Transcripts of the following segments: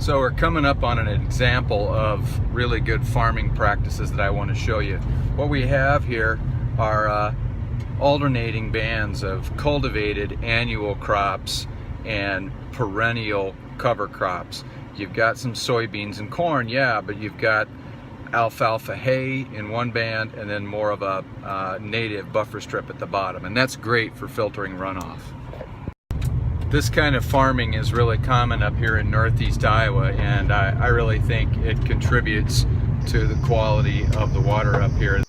So we're coming up on an example of really good farming practices that I want to show you. What we have here are alternating bands of cultivated annual crops and perennial cover crops. You've got some soybeans and corn, yeah, but you've got alfalfa hay in one band and then more of a native buffer strip at the bottom, and that's great for filtering runoff. This kind of farming is really common up here in northeast Iowa, and I really think it contributes to the quality of the water up here.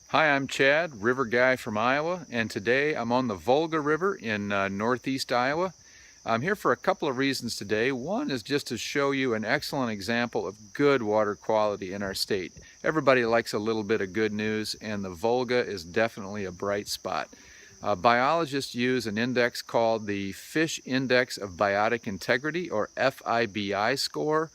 Hi, I'm Chad, river guy from Iowa, and today I'm on the Volga River in northeast Iowa. I'm here for a couple of reasons today. One is just to show you an excellent example of good water quality in our state. Everybody likes a little bit of good news, and the Volga is definitely a bright spot. Biologists use an index called the Fish Index of Biotic Integrity, or FIBI score,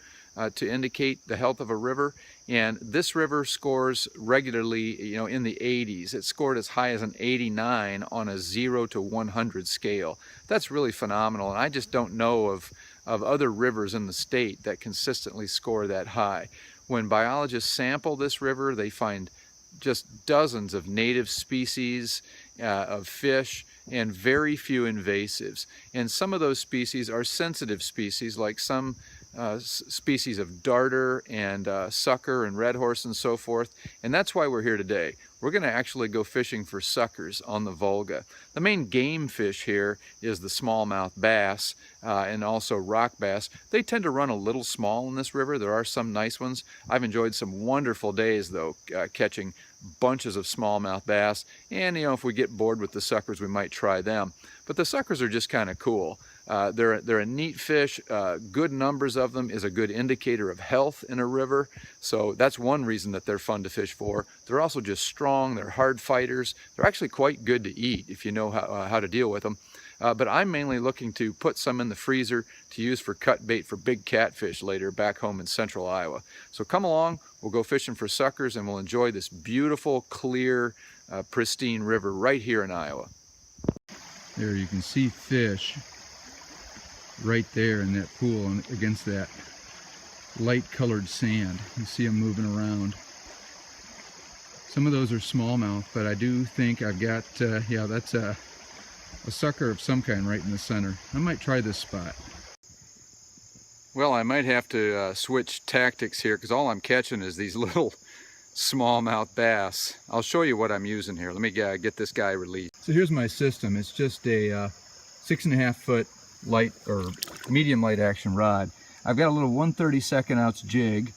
to indicate the health of a river. And this river scores regularly, in the 80s. It scored as high as an 89 on a 0 to 100 scale. That's really phenomenal, and I just don't know of other rivers in the state that consistently score that high. When biologists sample this river, they find just dozens of native species of fish and very few invasives. And some of those species are sensitive species, like some species of darter and sucker and red horse and so forth, and that's why we're here today. We're going to actually go fishing for suckers on the Volga. The main game fish here is the smallmouth bass and also rock bass. They tend to run a little small in this river. There are some nice ones. I've enjoyed some wonderful days though, catching bunches of smallmouth bass, and if we get bored with the suckers, we might try them. But the suckers are just kind of cool. They're a neat fish. Good numbers of them is a good indicator of health in a river. So that's one reason that they're fun to fish for. They're also just strong. They're hard fighters. They're actually quite good to eat if you know how to deal with them. But I'm mainly looking to put some in the freezer to use for cut bait for big catfish later back home in central Iowa. So come along, we'll go fishing for suckers, and we'll enjoy this beautiful, clear, pristine river right here in Iowa. There you can see fish right there in that pool and against that light colored sand. You see them moving around. Some of those are smallmouth, but I do think I've got, yeah, that's a sucker of some kind right in the center. I might try this spot. Well, I might have to switch tactics here, because all I'm catching is these little smallmouth bass. I'll show you what I'm using here. Let me get this guy released. So here's my system. It's just a 6.5 foot light or medium light action rod. I've got a little 1/32 ounce jig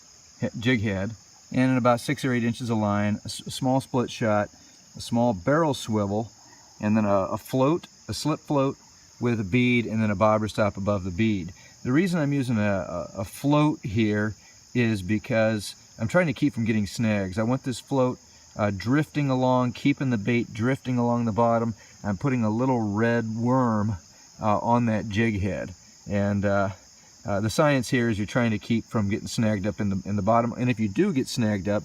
head, and about 6 or 8 inches of line, a small split shot, a small barrel swivel, and then a slip float with a bead, and then a bobber stop above the bead. The reason I'm using a float here is because I'm trying to keep from getting snags. I want this float drifting along, keeping the bait drifting along the bottom. I'm putting a little red worm on that jig head, and the science here is you're trying to keep from getting snagged up in the bottom. And if you do get snagged up,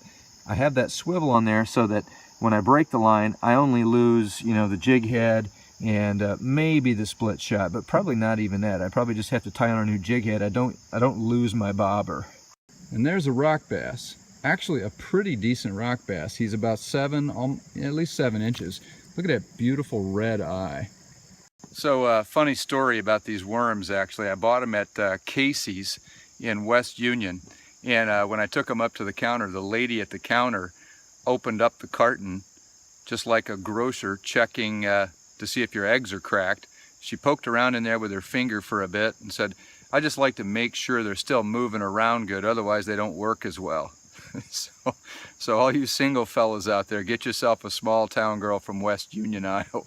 I have that swivel on there so that when I break the line, I only lose the jig head and maybe the split shot, but probably not even that. I probably just have to tie on a new jig head. I don't lose my bobber. And there's a rock bass, actually a pretty decent rock bass. He's about at least 7 inches. Look at that beautiful red eye. So funny story about these worms, actually. I bought them at Casey's in West Union, and when I took them up to the counter, the lady at the counter opened up the carton just like a grocer checking to see if your eggs are cracked. She poked around in there with her finger for a bit and said, "I just like to make sure they're still moving around good, otherwise they don't work as well." So all you single fellas out there, get yourself a small town girl from West Union, Iowa.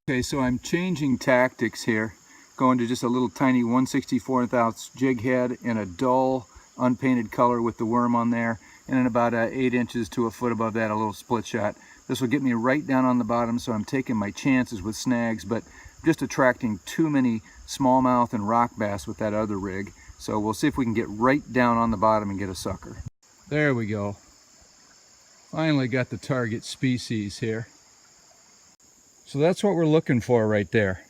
Okay, so I'm changing tactics here, going to just a little tiny 1/64 ounce jig head in a dull, unpainted color with the worm on there, and then about 8 inches to a foot above that, a little split shot. This will get me right down on the bottom, so I'm taking my chances with snags, but just attracting too many smallmouth and rock bass with that other rig. So we'll see if we can get right down on the bottom and get a sucker. There we go. Finally got the target species here. So that's what we're looking for right there.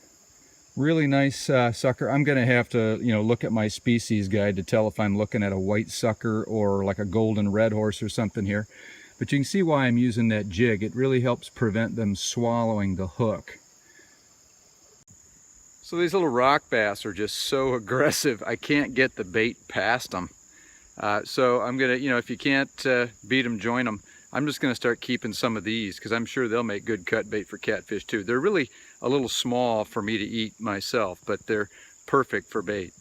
Really nice sucker. I'm going to have to, look at my species guide to tell if I'm looking at a white sucker or like a golden red horse or something here. But you can see why I'm using that jig. It really helps prevent them swallowing the hook. So these little rock bass are just so aggressive. I can't get the bait past them. So I'm gonna, if you can't beat them, join them. I'm just gonna start keeping some of these because I'm sure they'll make good cut bait for catfish too. They're really a little small for me to eat myself, but they're perfect for bait.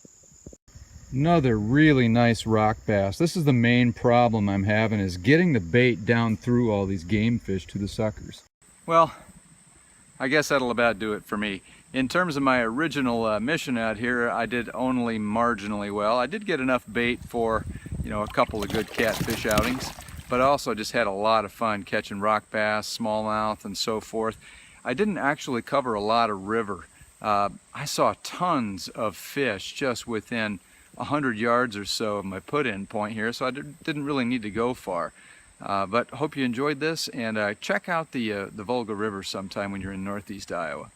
Another really nice rock bass. This is the main problem I'm having, is getting the bait down through all these game fish to the suckers. Well, I guess that'll about do it for me. In terms of my original mission out here, I did only marginally well. I did get enough bait for, a couple of good catfish outings, but I also just had a lot of fun catching rock bass, smallmouth, and so forth. I didn't actually cover a lot of river. I saw tons of fish just within 100 yards or so of my put-in point here, so I didn't really need to go far. But hope you enjoyed this, and check out the Volga River sometime when you're in northeast Iowa.